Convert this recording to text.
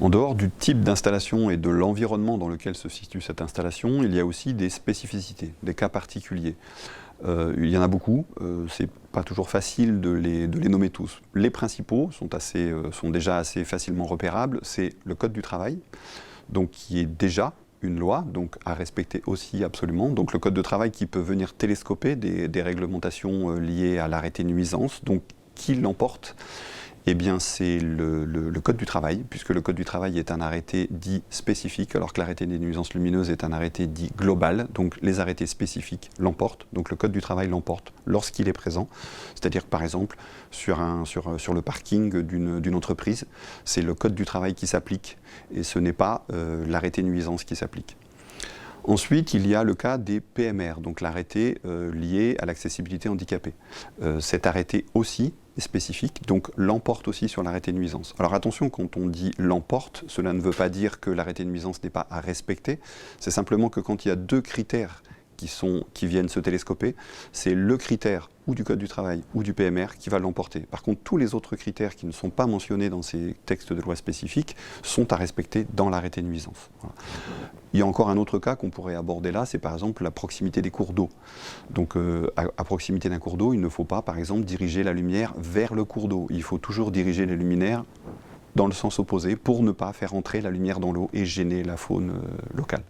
En dehors du type d'installation et de l'environnement dans lequel se situe cette installation, il y a aussi des spécificités, des cas particuliers. Il y en a beaucoup, c'est pas toujours facile de les nommer tous. Les principaux sont déjà assez facilement repérables, c'est le Code du travail, donc qui est déjà une loi, donc à respecter aussi absolument. Donc le Code de travail qui peut venir télescoper des réglementations liées à l'arrêté nuisance, donc qui l'emporte? Eh bien, c'est le Code du travail, puisque le Code du travail est un arrêté dit spécifique, alors que l'arrêté des nuisances lumineuses est un arrêté dit global. Donc, les arrêtés spécifiques l'emportent. Donc, le Code du travail l'emporte lorsqu'il est présent. C'est-à-dire, par exemple, sur le parking d'une entreprise, c'est le Code du travail qui s'applique et ce n'est pas l'arrêté nuisance qui s'applique. Ensuite, il y a le cas des PMR, donc l'arrêté lié à l'accessibilité handicapée. Cet arrêté aussi est spécifique, donc l'emporte aussi sur l'arrêté nuisance. Alors attention, quand on dit l'emporte, cela ne veut pas dire que l'arrêté nuisance n'est pas à respecter, c'est simplement que quand il y a deux critères qui viennent se télescoper, c'est le critère ou du Code du travail ou du PMR qui va l'emporter. Par contre, tous les autres critères qui ne sont pas mentionnés dans ces textes de loi spécifiques sont à respecter dans l'arrêté de nuisance. Voilà. Il y a encore un autre cas qu'on pourrait aborder là, c'est par exemple la proximité des cours d'eau. Donc à proximité d'un cours d'eau, il ne faut pas par exemple diriger la lumière vers le cours d'eau. Il faut toujours diriger les luminaires dans le sens opposé pour ne pas faire entrer la lumière dans l'eau et gêner la faune locale.